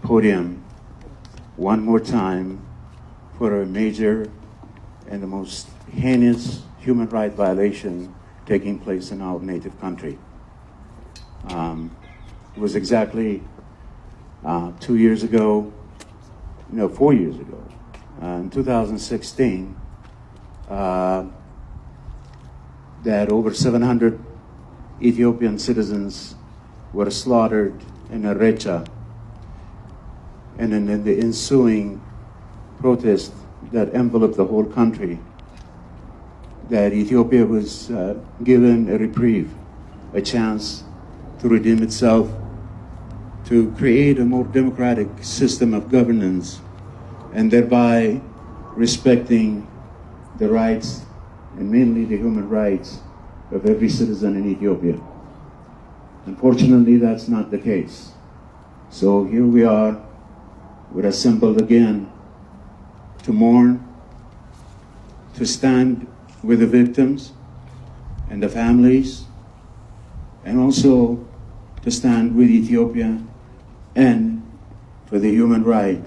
podium one more time for a major and the most heinous human rights violation taking place in our native country. It was exactly 2 years ago, no, 4 years ago, in 2016, that over 700 Ethiopian citizens were slaughtered in a recha, and in the ensuing protest that enveloped the whole country, that Ethiopia was given a reprieve, a chance to redeem itself, to create a more democratic system of governance, and thereby respecting the rights, and mainly the human rights, of every citizen in Ethiopia. Unfortunately, that's not the case. So here we are, we're assembled again to mourn, to stand with the victims and the families, and also to stand with Ethiopia and for the human right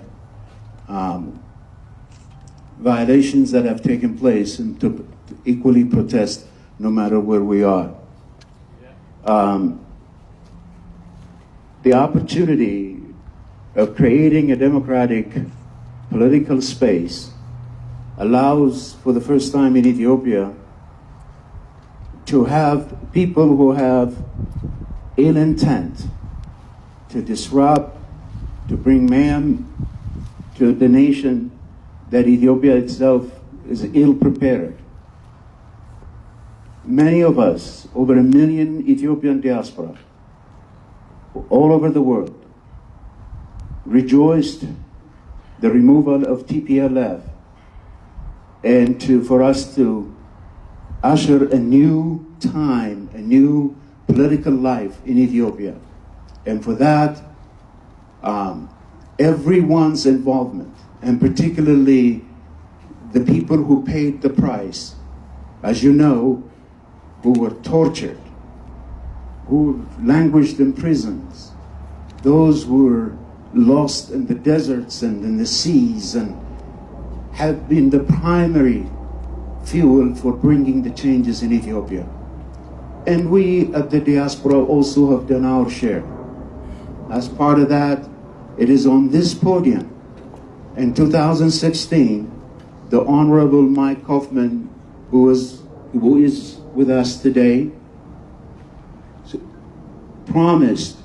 violations that have taken place, and to equally protest no matter where we are. The opportunity of creating a democratic political space allows, for the first time in Ethiopia, to have people who have ill intent to disrupt, to bring mayhem to the nation, that Ethiopia itself is ill prepared. Many of us, over 1 million Ethiopian diaspora, all over the world, rejoiced the removal of TPLF, and for us to usher a new time, a new political life in Ethiopia. And for that, everyone's involvement, and particularly the people who paid the price, as you know, who were tortured, who languished in prisons, those who were lost in the deserts and in the seas, and have been the primary fuel for bringing the changes in Ethiopia. And we at the diaspora also have done our share. As part of that, it is on this podium in 2016, the Honorable Mike Kaufman, who is with us today, promised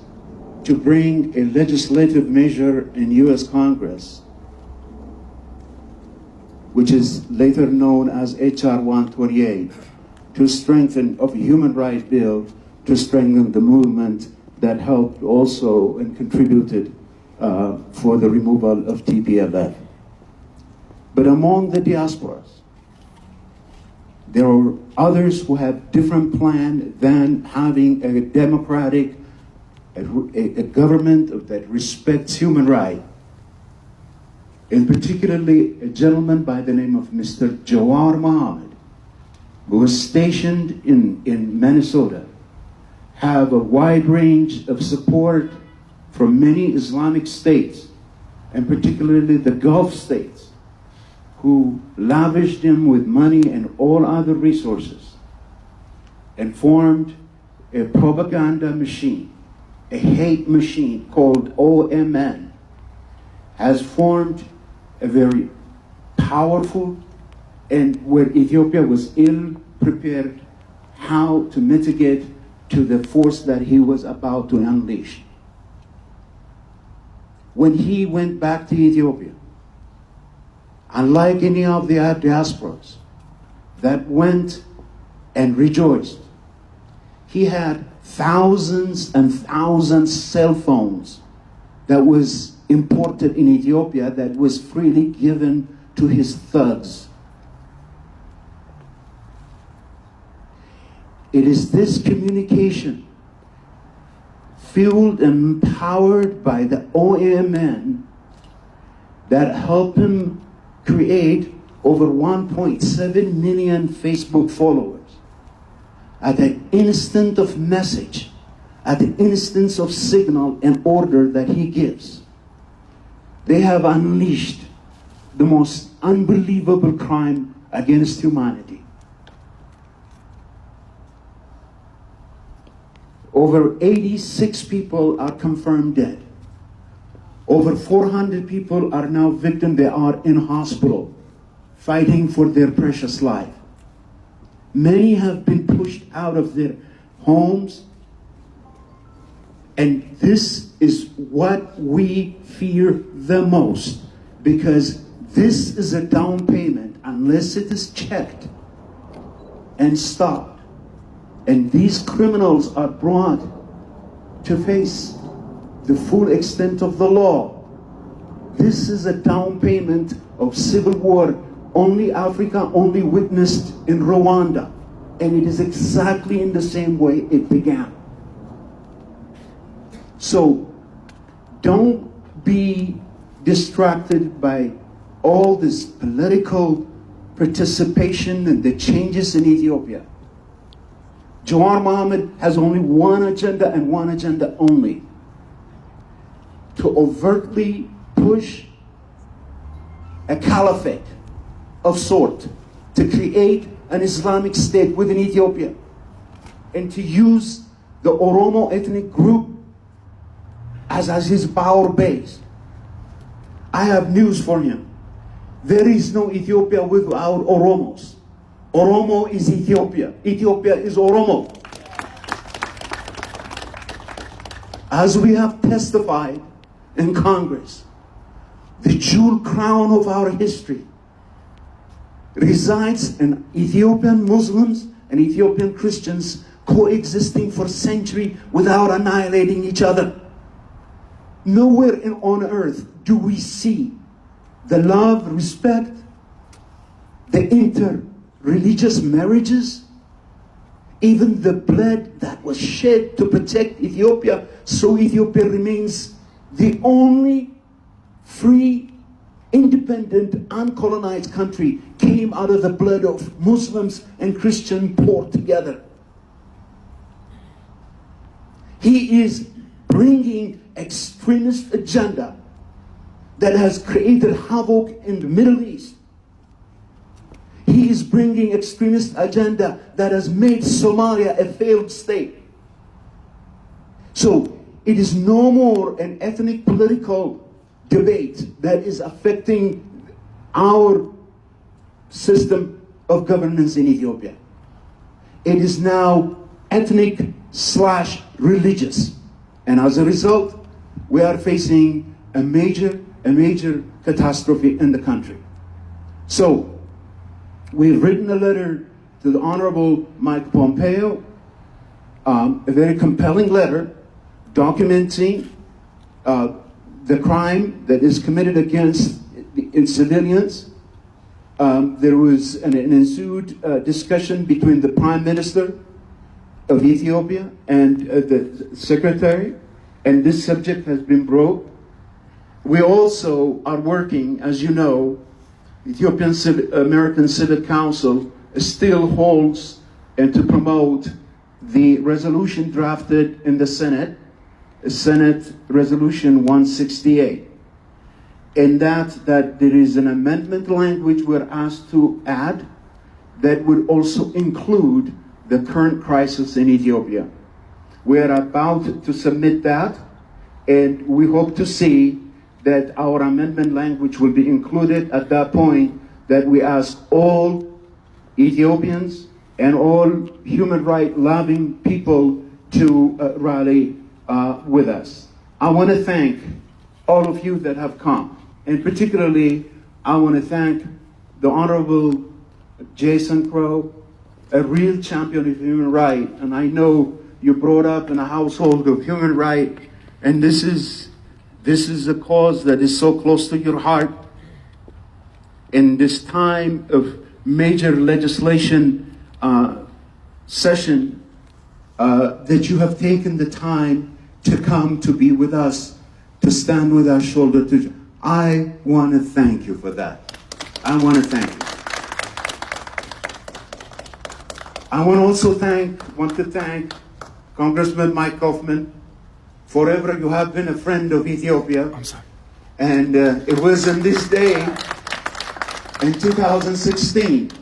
to bring a legislative measure in U.S. Congress, which is later known as H.R. 128, to strengthen of a human rights bill, to strengthen the movement that helped also and contributed for the removal of TPLF. But among the diasporas, there are others who have different plan than having a democratic, a government that respects human rights. And particularly a gentleman by the name of Mr. Jawar Mohammed, who was stationed in Minnesota, have a wide range of support from many Islamic states, and particularly the Gulf states, who lavished him with money and all other resources, and formed a propaganda machine, a hate machine called OMN, has formed a very powerful, and where Ethiopia was ill prepared how to mitigate to the force that he was about to unleash. When he went back to Ethiopia, unlike any of the diasporas that went and rejoiced, he had thousands and thousands cell phones that was imported in Ethiopia, that was freely given to his thugs. It is this communication, fueled and empowered by the OMN, that helped him create over 1.7 million Facebook followers at the instant of message, at the instance of signal and order that he gives. They have unleashed the most unbelievable crime against humanity. Over 86 people are confirmed dead. Over 400 people are now victims. They are in hospital, fighting for their precious life. Many have been pushed out of their homes. And this is what we fear the most, because this is a down payment unless it is checked and stopped. And these criminals are brought to face the full extent of the law. This is a down payment of civil war only Africa only witnessed in Rwanda. And it is exactly in the same way it began. So don't be distracted by all this political participation and the changes in Ethiopia. Jawar Mohammed has only one agenda and one agenda only: to overtly push a caliphate of sort, to create an Islamic state within Ethiopia, and to use the Oromo ethnic group as his power base. I have news for him. There is no Ethiopia without Oromos. Oromo is Ethiopia. Ethiopia is Oromo. As we have testified in Congress, the jewel crown of our history resides in Ethiopian Muslims and Ethiopian Christians coexisting for centuries without annihilating each other. Nowhere on earth do we see the love, respect, the inter-religious marriages, even the blood that was shed to protect Ethiopia, so Ethiopia remains the only free, independent, uncolonized country, came out of the blood of Muslims and Christians poured together. He is bringing extremist agenda that has created havoc in the Middle East. He is bringing extremist agenda that has made Somalia a failed state. So it is no more an ethnic political debate that is affecting our system of governance in Ethiopia. It is now ethnic/religious. And as a result, we are facing a major catastrophe in the country. So we've written a letter to the Honorable Mike Pompeo, a very compelling letter documenting the crime that is committed against civilians. There was an ensued discussion between the Prime Minister of Ethiopia and the Secretary, and this subject has been brought. We also are working, as you know, Ethiopian American Civic Council still holds and to promote the resolution drafted in the Senate Resolution 168. In that there is an amendment language we're asked to add that would also include the current crisis in Ethiopia. We are about to submit that, and we hope to see that our amendment language will be included at that point, that we ask all Ethiopians and all human rights loving people to rally with us. I want to thank all of you that have come, and particularly I want to thank the Honorable Jason Crow, a real champion of human rights, and I know you brought up in a household of human rights, and this is a cause that is so close to your heart. In this time of major legislation session, that you have taken the time to come to be with us, to stand with us shoulder to shoulder. I want to thank you for that. I want to thank you. I want to thank Congressman Mike Kaufman. Forever you have been a friend of Ethiopia. I'm sorry. And it was on this day in 2016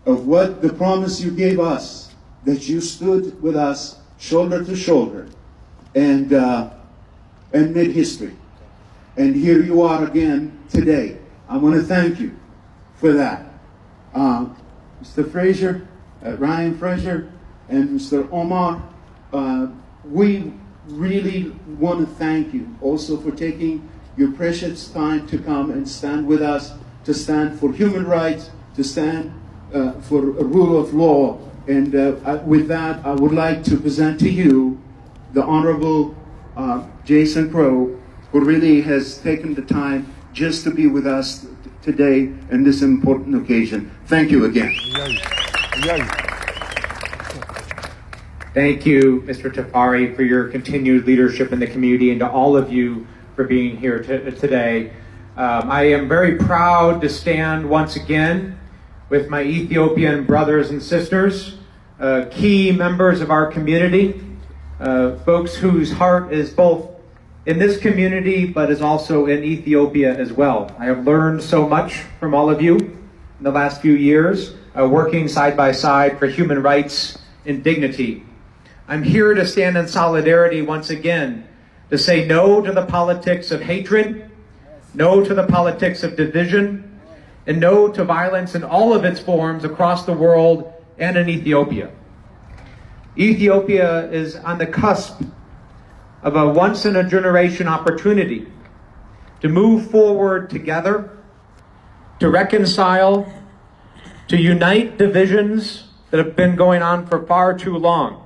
of what the promise you gave us, that you stood with us shoulder to shoulder and made history. And here you are again today. I want to thank you for that. Mr. Fraser, Ryan Fraser, and Mr. Omar, we really want to thank you also for taking your precious time to come and stand with us, to stand for human rights, to stand for a rule of law. And with that, I would like to present to you the Honorable Jason Crow, who really has taken the time just to be with us today in this important occasion. Thank you again. Thank you, Mr. Tafari, for your continued leadership in the community, and to all of you for being here today. I am very proud to stand once again with my Ethiopian brothers and sisters, key members of our community, folks whose heart is both in this community but is also in Ethiopia as well. I have learned so much from all of you in the last few years, working side by side for human rights and dignity. I'm here to stand in solidarity once again, to say no to the politics of hatred, no to the politics of division, and no to violence in all of its forms across the world and in Ethiopia. Ethiopia is on the cusp of a once-in-a-generation opportunity to move forward together, to reconcile, to unite divisions that have been going on for far too long.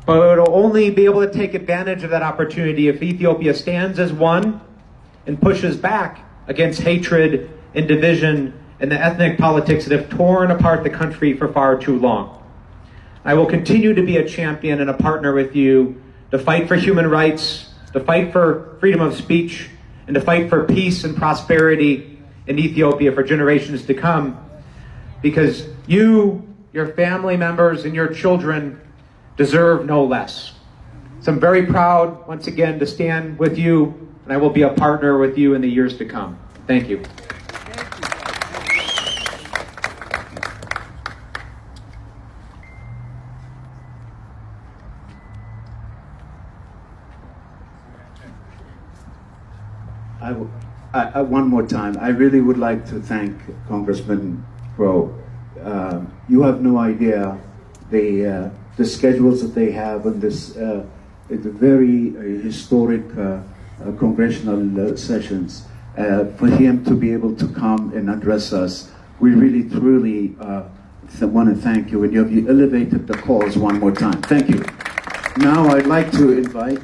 But it'll only be able to take advantage of that opportunity if Ethiopia stands as one and pushes back against hatred and division and the ethnic politics that have torn apart the country for far too long. I will continue to be a champion and a partner with you to fight for human rights, to fight for freedom of speech, and to fight for peace and prosperity in Ethiopia for generations to come. Because you, your family members, and your children deserve no less. So I'm very proud, once again, to stand with you, and I will be a partner with you in the years to come. Thank you. One more time, I really would like to thank Congressman Crow. You have no idea the schedules that they have on this the very historic congressional sessions. For him to be able to come and address us, we really truly want to thank you, and you elevated the cause one more time. Thank you. Now I'd like to invite.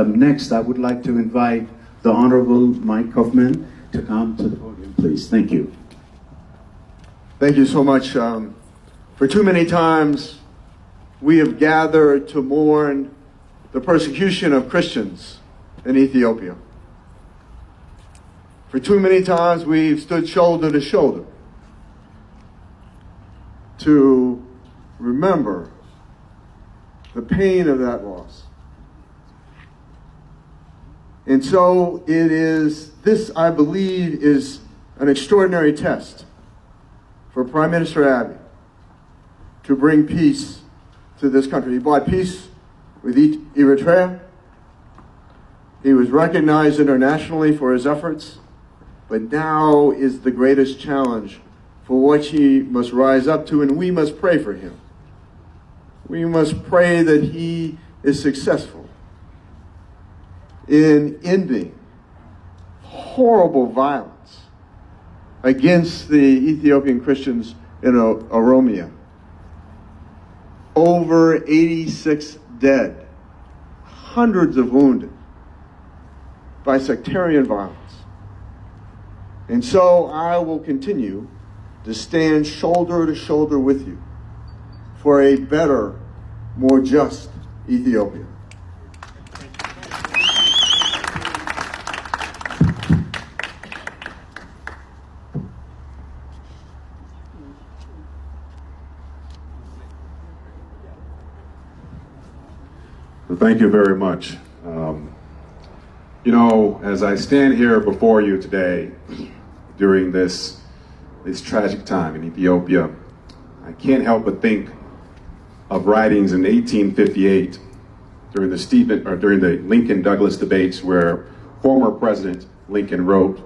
Next, I would like to invite the Honorable Mike Hoffman to come to the podium, please. Thank you. Thank you so much. For too many times, we have gathered to mourn the persecution of Christians in Ethiopia. For too many times, we've stood shoulder to shoulder to remember the pain of that loss. And so it is, this I believe is an extraordinary test for Prime Minister Abiy to bring peace to this country. He brought peace with Eritrea. He was recognized internationally for his efforts, but now is the greatest challenge for which he must rise up to, and we must pray for him. We must pray that he is successful in ending horrible violence against the Ethiopian Christians in Oromia. Over 86 dead, hundreds of wounded by sectarian violence. And so I will continue to stand shoulder to shoulder with you for a better, more just Ethiopia. Thank you very much. You know, as I stand here before you today, during this tragic time in Ethiopia, I can't help but think of writings in 1858 during the Lincoln-Douglas debates, where former President Lincoln wrote,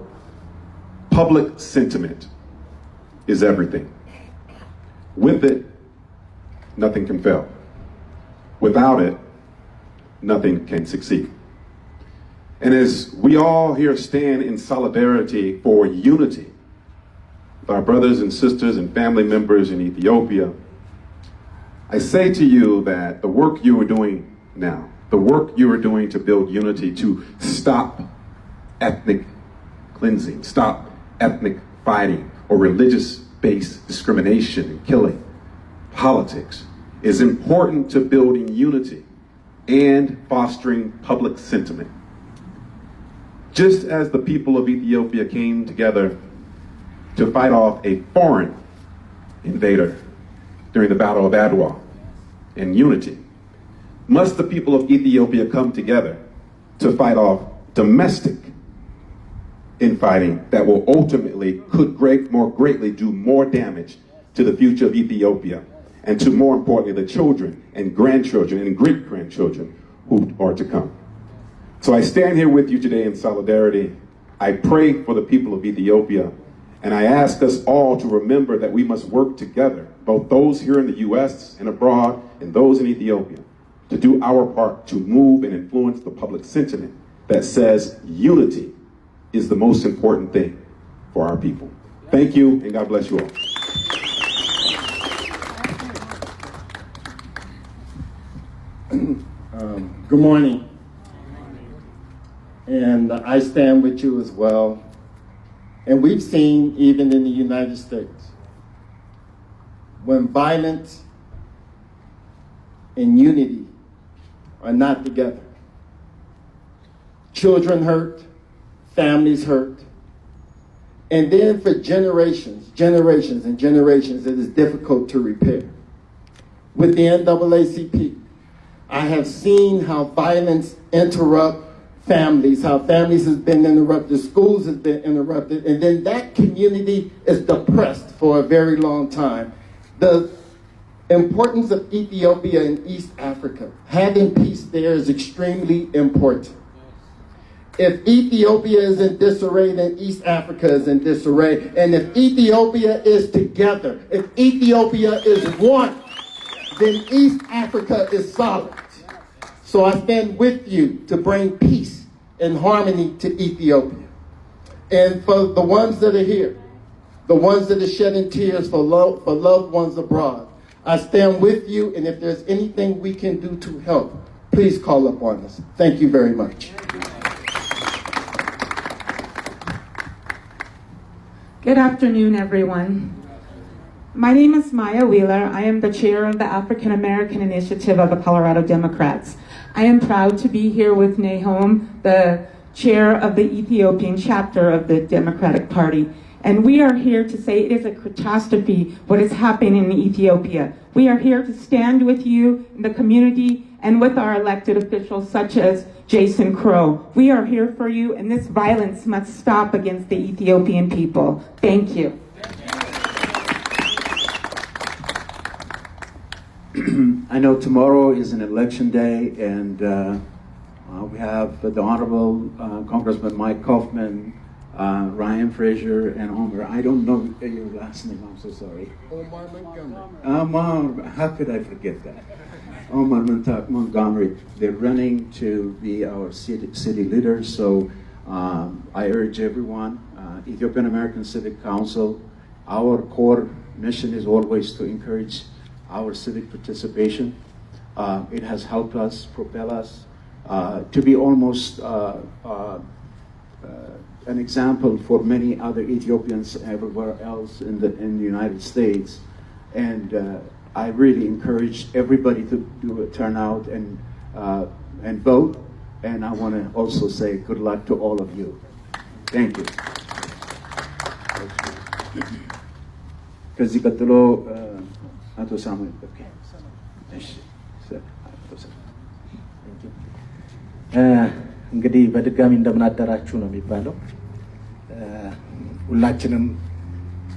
"Public sentiment is everything. With it, nothing can fail. Without it, nothing can succeed." And as we all here stand in solidarity for unity with our brothers and sisters and family members in Ethiopia, I say to you that the work you are doing now, the work you are doing to build unity, to stop ethnic cleansing, stop ethnic fighting or religious-based discrimination and killing, politics, is important to building unity and fostering public sentiment. Just as the people of Ethiopia came together to fight off a foreign invader during the Battle of Adwa in unity, must the people of Ethiopia come together to fight off domestic infighting that will ultimately, more greatly do more damage to the future of Ethiopia and to, more importantly, the children and grandchildren and great-grandchildren who are to come. So I stand here with you today in solidarity. I pray for the people of Ethiopia, and I ask us all to remember that we must work together, both those here in the U.S. and abroad and those in Ethiopia, to do our part to move and influence the public sentiment that says unity is the most important thing for our people. Thank you, and God bless you all. Good morning. And I stand with you as well. And we've seen, even in the United States, when violence and unity are not together, children hurt, families hurt, and then for generations and generations, it is difficult to repair. With the NAACP, I have seen how violence interrupts families, how families has been interrupted, schools has been interrupted, and then that community is depressed for a very long time. The importance of Ethiopia and East Africa, having peace there is extremely important. If Ethiopia is in disarray, then East Africa is in disarray. And if Ethiopia is together, if Ethiopia is one, then East Africa is solid. So I stand with you to bring peace and harmony to Ethiopia. And for the ones that are here, the ones that are shedding tears for loved ones abroad, I stand with you, and if there's anything we can do to help, please call upon us. Thank you very much. Good afternoon, everyone. My name is Maya Wheeler. I am the chair of the African American Initiative of the Colorado Democrats. I am proud to be here with Nahom, the chair of the Ethiopian chapter of the Democratic Party. And we are here to say it is a catastrophe what is happening in Ethiopia. We are here to stand with you in the community and with our elected officials such as Jason Crow. We are here for you, and this violence must stop against the Ethiopian people. Thank you. I know tomorrow is an election day, and we have the Honorable Congressman Mike Kaufman, Ryan Frazier, and Omar. I don't know your last name, I'm so sorry. Omar Montgomery. Omar, how could I forget that? Omar Montgomery. They're running to be our city leaders, so I urge everyone, Ethiopian American Civic Council, our core mission is always to encourage our civic participation. It has helped us, propel us to be almost an example for many other Ethiopians everywhere else in the United States. And I really encourage everybody to do a turnout and vote. And I want to also say good luck to all of you. Thank you. ከዚህ ቀጥሎ አቶ ሳሙኤል እንግዲህ በድጋሚ እንደምናደራችሁ ነው የሚባለው። ሁላችንም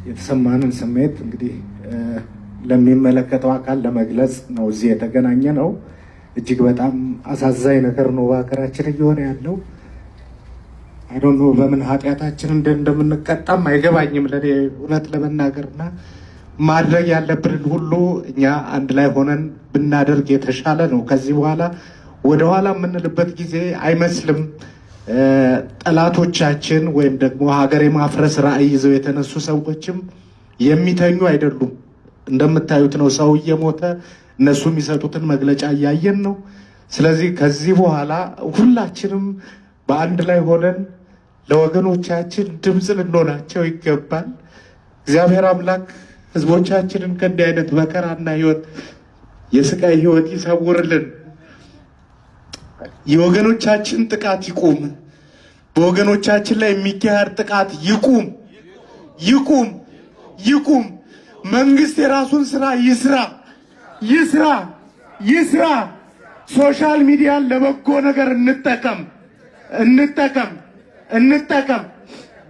የተሰማንን ስሜት እንግዲህ ለሚመለከተው አካል ለመግለጽ ነው እዚህ የተገናኘ ነው። እጅግ በጣም አሳዛኝ ነገር ነው በሀገራችን እየሆነ ያለው። አይ ዶንት ኖ በምን ኃጢአታችን እንደምንቀጣም አይገባኝም ለኔ እውነት ለመናገርና ማድረግ ያለብንን ሁሉ እኛ አንድ ላይ ሆነን ብናደርግ የተሻለ ነው። ከዚህ በኋላ ወደኋላ የምንልበት ጊዜ አይመስልም። ጠላቶቻችን ወይም ደግሞ ሀገር የማፍረስ ራዕይ ይዘው የተነሱ ሰዎችም የሚተኙ አይደሉም። እንደምታዩት ነው ሰው እየሞተ እነሱ የሚሰጡትን መግለጫ እያየን ነው። ስለዚህ ከዚህ በኋላ ሁላችንም በአንድ ላይ ሆነን ለወገኖቻችን ድምፅ ልንሆናቸው ይገባል። እግዚአብሔር አምላክ ህዝቦቻችንን ከእንዲህ አይነት መከራና ህይወት የስቃይ ህይወት ይሰውርልን። የወገኖቻችን ጥቃት ይቁም። በወገኖቻችን ላይ የሚካሄድ ጥቃት ይቁም፣ ይቁም፣ ይቁም። መንግስት የራሱን ስራ ይስራ። ሶሻል ሚዲያን ለበጎ ነገር እንጠቀም።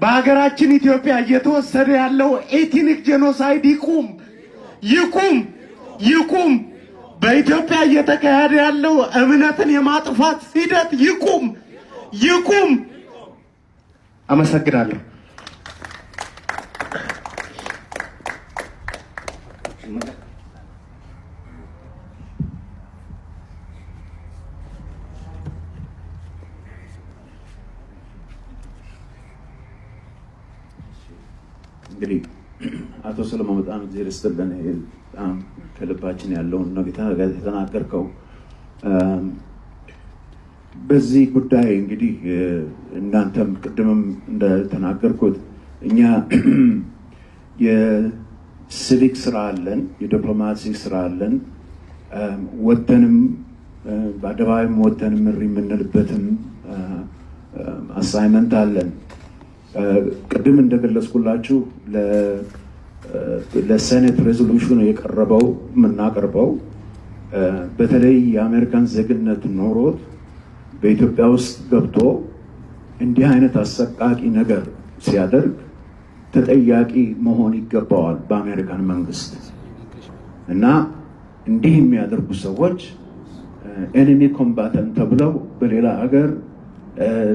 በሀገራችን ኢትዮጵያ እየተወሰደ ያለው ኤትኒክ ጄኖሳይድ ይቁም። በኢትዮጵያ እየተካሄደ ያለው እምነትን የማጥፋት ሂደት ይቁም። አመሰግናለሁ። እንግዲህ አቶ ሰለሞን በጣም እግዚአብሔር ይስጥልን። በጣም ከልባችን ያለውን ነው የተናገርከው። በዚህ ጉዳይ እንግዲህ እናንተም ቅድምም እንደተናገርኩት እኛ የሲቪክ ስራ አለን፣ የዲፕሎማሲ ስራ አለን። ወተንም በአደባባይም ወተንም ምሪ የምንልበትም አሳይመንት አለን። ቅድም እንደገለጽኩላችሁ ለሴኔት ሬዞሉሽን የምናቀርበው በተለይ የአሜሪካን ዜግነት ኖሮት በኢትዮጵያ ውስጥ ገብቶ እንዲህ አይነት አሰቃቂ ነገር ሲያደርግ ተጠያቂ መሆን ይገባዋል በአሜሪካን መንግስት እና እንዲህ የሚያደርጉ ሰዎች ኤኒሚ ኮምባተንት ተብለው በሌላ ሀገር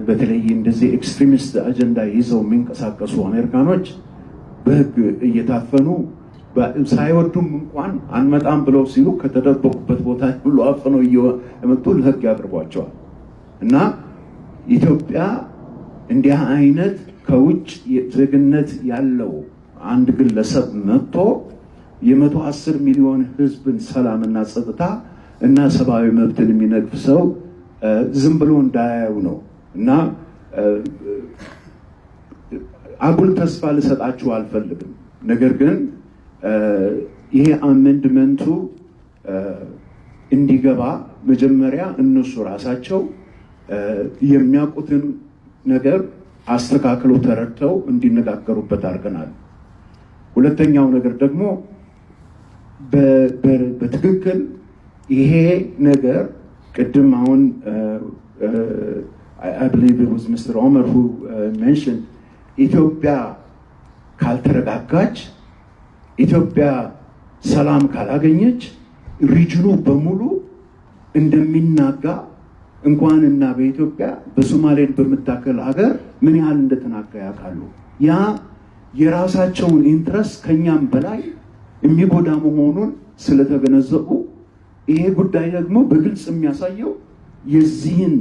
በተለይ እንደዚህ ኤክስትሪሚስት አጀንዳ ይዘው የሚንቀሳቀሱ አሜሪካኖች በህግ እየታፈኑ ሳይወዱም እንኳን አንመጣም ብለው ሲሉ ከተደበቁበት ቦታ ሁሉ አፍነው እየመጡ ለህግ ያቀርቧቸዋል። እና ኢትዮጵያ እንዲህ አይነት ከውጭ ዜግነት ያለው አንድ ግለሰብ መጥቶ የ110 ሚሊዮን ህዝብን ሰላምና ጸጥታ እና ሰብአዊ መብትን የሚነቅፍ ሰው ዝም ብሎ እንዳያዩ ነው። እና አጉል ተስፋ ልሰጣችሁ አልፈልግም። ነገር ግን ይሄ አሜንድመንቱ እንዲገባ መጀመሪያ እነሱ ራሳቸው የሚያውቁትን ነገር አስተካክለው ተረድተው እንዲነጋገሩበት አድርገናል። ሁለተኛው ነገር ደግሞ በትክክል ይሄ ነገር ቅድም አሁን I believe it was Mr. Omar who mentioned ኢትዮጵያ ካልተረጋጋች፣ ኢትዮጵያ ሰላም ካላገኘች ሪጅኑ በሙሉ እንደሚናጋ እንኳን እና በኢትዮጵያ በሶማሌን በምታከል ሀገር ምን ያህል እንደተናጋ ያውቃሉ። ያ የራሳቸውን ኢንትረስት ከኛም በላይ የሚጎዳ መሆኑን ስለተገነዘቡ ይሄ ጉዳይ ደግሞ በግልጽ የሚያሳየው የዚህን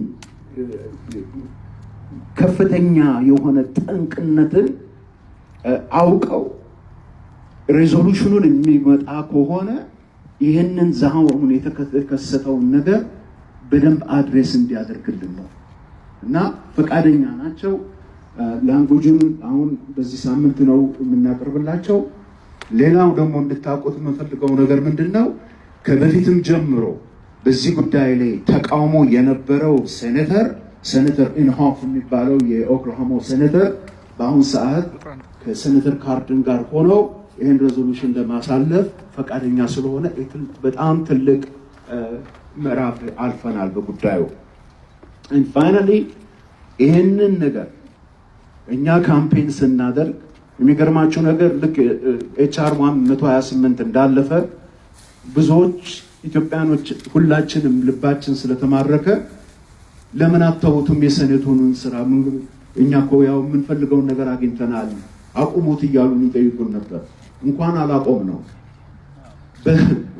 ከፍተኛ የሆነ ጠንቅነትን አውቀው ሬዞሉሽኑን የሚመጣ ከሆነ ይህንን ዛሁን የተከሰተውን ነገር በደንብ አድሬስ እንዲያደርግልን ነው እና ፈቃደኛ ናቸው። ላንጉጅን አሁን በዚህ ሳምንት ነው የምናቀርብላቸው። ሌላው ደግሞ እንድታውቁት የምፈልገው ነገር ምንድነው፣ ከበፊትም ጀምሮ በዚህ ጉዳይ ላይ ተቃውሞ የነበረው ሴኔተር ኢንሆፍ የሚባለው የኦክላሆማ ሴኔተር በአሁን ሰዓት ከሴኔተር ካርድን ጋር ሆነው ይህን ሬዞሉሽን ለማሳለፍ ፈቃደኛ ስለሆነ በጣም ትልቅ ምዕራፍ አልፈናል በጉዳዩ። And finally ይሄንን ነገር እኛ ካምፔን ስናደርግ የሚገርማችሁ ነገር ልክ ኤችአር 128 እንዳለፈ ብዙዎች ኢትዮጵያኖች ሁላችንም ልባችን ስለተማረከ ለምን አተውቱም የሰኔቱን ስራ እኛ እኮ ያው የምንፈልገውን ነገር አግኝተናል አቁሙት እያሉ ይጠይቁን ነበር። እንኳን አላቆም ነው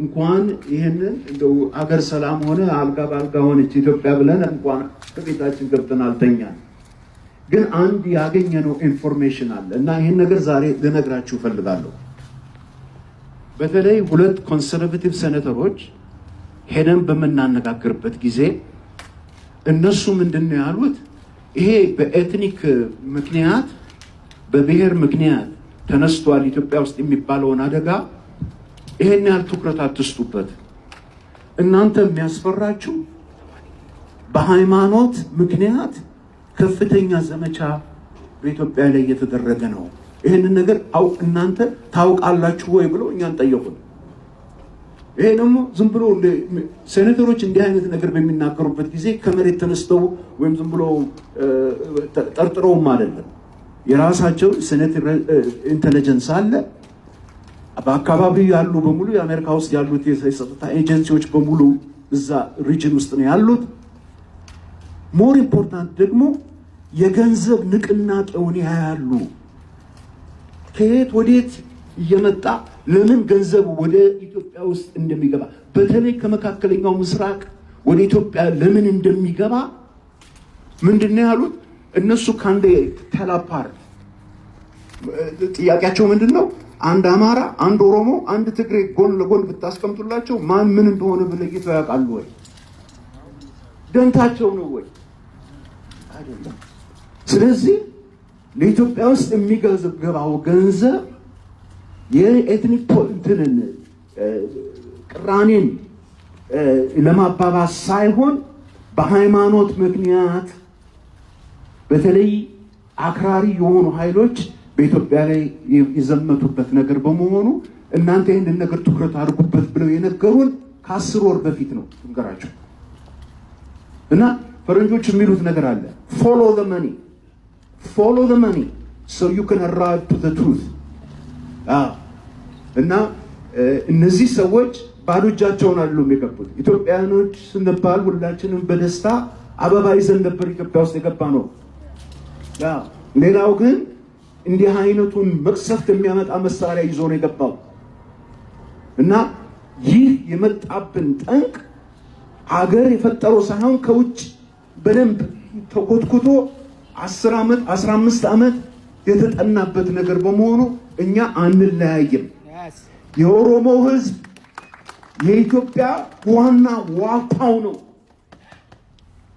እንኳን ይሄንን እንደው አገር ሰላም ሆነ አልጋ ባልጋ ሆነች ኢትዮጵያ ብለን እንኳን ከቤታችን ገብተን አልተኛን። ግን አንድ ያገኘነው ኢንፎርሜሽን አለ እና ይሄን ነገር ዛሬ ልነግራችሁ ፈልጋለሁ። በተለይ ሁለት ኮንሰርቬቲቭ ሴናተሮች ሄደን በመናነጋገርበት ጊዜ እነሱ ምንድነው ያሉት? ይሄ በኤትኒክ ምክንያት በብሔር ምክንያት ተነስቷል ኢትዮጵያ ውስጥ የሚባለውን አደጋ ይሄን ያህል ትኩረት አትስጡበት። እናንተ የሚያስፈራችሁ በሃይማኖት ምክንያት ከፍተኛ ዘመቻ በኢትዮጵያ ላይ እየተደረገ ነው። ይሄንን ነገር እናንተ ታውቃላችሁ ወይ ብለው እኛን ጠየቁን። ይሄ ደግሞ ዝም ብሎ ሴኔተሮች እንዲህ አይነት ነገር በሚናገሩበት ጊዜ ከመሬት ተነስተው ወይም ዝም ብሎ ጠርጥረውም አይደለም። የራሳቸው ሴኔተር ኢንተለጀንስ አለ። በአካባቢው ያሉ በሙሉ የአሜሪካ ውስጥ ያሉት የጸጥታ ኤጀንሲዎች በሙሉ እዛ ሪጅን ውስጥ ነው ያሉት። ሞር ኢምፖርታንት ደግሞ የገንዘብ ንቅናቄውን ያያሉ። ከየት ወዴት እየመጣ ለምን ገንዘብ ወደ ኢትዮጵያ ውስጥ እንደሚገባ በተለይ ከመካከለኛው ምስራቅ ወደ ኢትዮጵያ ለምን እንደሚገባ ምንድነው ያሉት እነሱ ካንዴ ተላፓርት ጥያቄያቸው ምንድነው? አንድ አማራ፣ አንድ ኦሮሞ፣ አንድ ትግሬ ጎን ለጎን ብታስቀምጡላቸው ማን ምን እንደሆነ ብለይተው ያውቃሉ ወይ? ደንታቸው ነው ወይ? አይደለም። ስለዚህ ለኢትዮጵያ ውስጥ የሚገባው ገንዘብ የኤትኒክ ፖለቲካን ቅራኔን ለማባባስ ሳይሆን በሃይማኖት ምክንያት በተለይ አክራሪ የሆኑ ኃይሎች በኢትዮጵያ ላይ የዘመቱበት ነገር በመሆኑ እናንተ ይሄንን ነገር ትኩረት አድርጉበት ብለው የነገሩን ከ10 ወር በፊት ነው እንገራችሁ። እና ፈረንጆች የሚሉት ነገር አለ follow the money so you can arrive to the truth። እና እነዚህ ሰዎች ባዶ እጃቸውን አይደሉም የገቡት። ኢትዮጵያኖች ስንባል ሁላችንም በደስታ አበባ ይዘን ነበር ኢትዮጵያ ውስጥ የገባ ነው። ሌላው ግን እንዲህ አይነቱን መቅሰፍት የሚያመጣ መሳሪያ ይዞ ነው የገባው። እና ይህ የመጣብን ጠንቅ አገር የፈጠረው ሳይሆን ከውጭ በደንብ ተኮትኩቶ 10 ዓመት 15 ዓመት የተጠናበት ነገር በመሆኑ እኛ አንለያይም። የኦሮሞ ህዝብ የኢትዮጵያ ዋና ዋልታው ነው።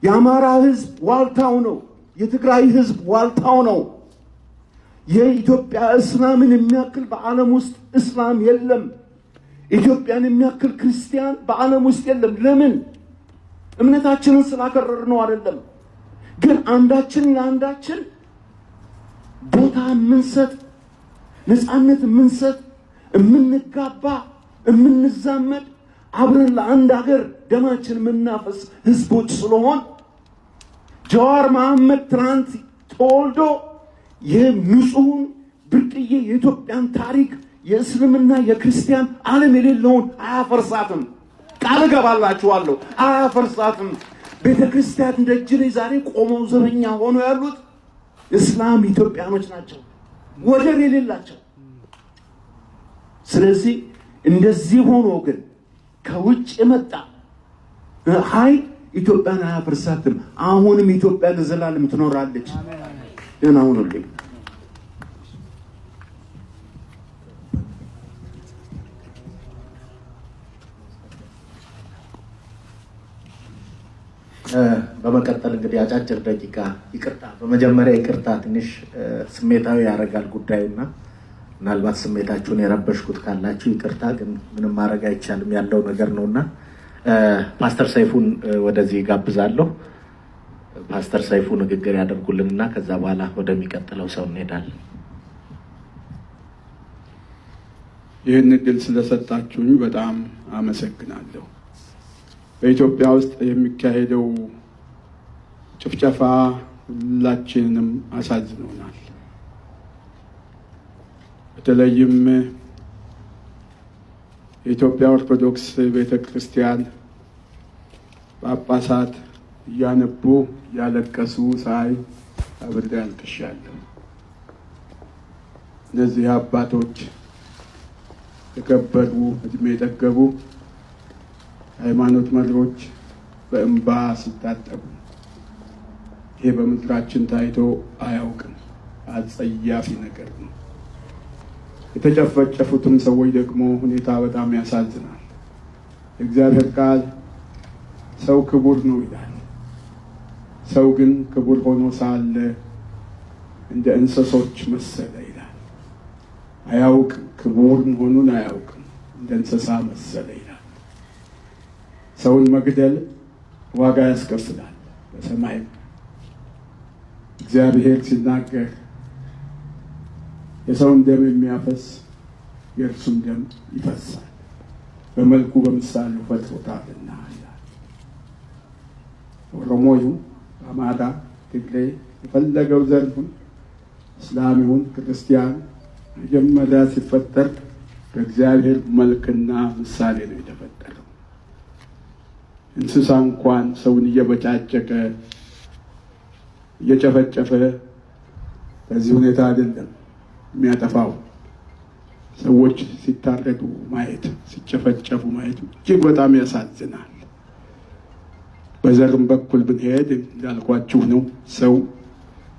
የአማራ ህዝብ ዋልታው ነው። የትግራይ ህዝብ ዋልታው ነው። የኢትዮጵያ እስላምን የሚያክል በዓለም ውስጥ እስላም የለም። ኢትዮጵያን የሚያክል ክርስቲያን በዓለም ውስጥ የለም። ለምን? እምነታችንን ስላከረር ነው አይደለም። ግን አንዳችን ለአንዳችን ቦታ የምንሰጥ ነፃነት የምንሰጥ የምንጋባ የምንዛመድ አብረን ለአንድ ሀገር ደማችን የምናፈስ ህዝቦች ስለሆን ጀዋር መሐመድ ትናንት ተወልዶ የንጹሑን ብርቅዬ የኢትዮጵያን ታሪክ የእስልምና የክርስቲያን ዓለም የሌለውን አያፈርሳትም። ቃል እገባላችኋለሁ፣ አያፈርሳትም። ቤተክርስቲያን ደጅ ላይ ዛሬ ቆመው ዘበኛ ሆነው ያሉት እስላም ኢትዮጵያኖች ናቸው፣ ወደር የሌላቸው። ስለዚህ እንደዚህ ሆኖ ግን ከውጭ የመጣ ኃይል ኢትዮጵያን አያፈርሳትም። አሁንም ኢትዮጵያ ለዘላለም ትኖራለች። ደህና ሁኑልኝ። በመቀጠል እንግዲህ አጫጭር ደቂቃ ይቅርታ፣ በመጀመሪያ ይቅርታ ትንሽ ስሜታዊ ያደርጋል ጉዳዩና ምናልባት ስሜታችሁን የረበሽኩት ካላችሁ ይቅርታ፣ ግን ምንም ማድረግ አይቻልም ያለው ነገር ነውና ፓስተር ሰይፉን ወደዚህ ጋብዛለሁ። ፓስተር ሰይፉ ንግግር ያደርጉልንና ከዛ በኋላ ወደሚቀጥለው ሰው እንሄዳለን። ይህን እድል ስለሰጣችሁኝ በጣም አመሰግናለሁ። በኢትዮጵያ ውስጥ የሚካሄደው ጭፍጨፋ፣ ሁላችንንም አሳዝኖናል። በተለይም የኢትዮጵያ ኦርቶዶክስ ቤተክርስቲያን ጳጳሳት እያነቡ ያለቀሱ ሳይ አብሬ አልቅሻለሁ። እነዚህ አባቶች የከበሩ እድሜ የጠገቡ ሃይማኖት መሪዎች በእንባ ሲታጠቡ ይሄ በምድራችን ታይቶ አያውቅም። አጸያፊ ነገር ነው። የተጨፈጨፉትም ሰዎች ደግሞ ሁኔታ በጣም ያሳዝናል። የእግዚአብሔር ቃል ሰው ክቡር ነው ይላል። ሰው ግን ክቡር ሆኖ ሳለ እንደ እንስሶች መሰለ ይላል። አያውቅም፣ ክቡር መሆኑን አያውቅም። እንደ እንስሳ መሰለ ይላል። ሰውን መግደል ዋጋ ያስከፍላል በሰማይም። እግዚአብሔር ሲናገር የሰውን ደም የሚያፈስ የእርሱም ደም ይፈሳል፣ በመልኩ በምሳሌው ፈጥሮታልና ይላል። ኦሮሞ ይሁን አማራ፣ ትግሬ፣ የፈለገው ዘር ይሁን እስላም ይሁን ክርስቲያን መጀመሪያ ሲፈጠር በእግዚአብሔር መልክና ምሳሌ ነው የተፈጠረው። እንስሳ እንኳን ሰውን እየበጫጨቀ እየጨፈጨፈ በዚህ ሁኔታ አይደለም የሚያጠፋው። ሰዎች ሲታረዱ ማየት፣ ሲጨፈጨፉ ማየት እጅግ በጣም ያሳዝናል። በዘርም በኩል ብንሄድ እንዳልኳችሁ ነው። ሰው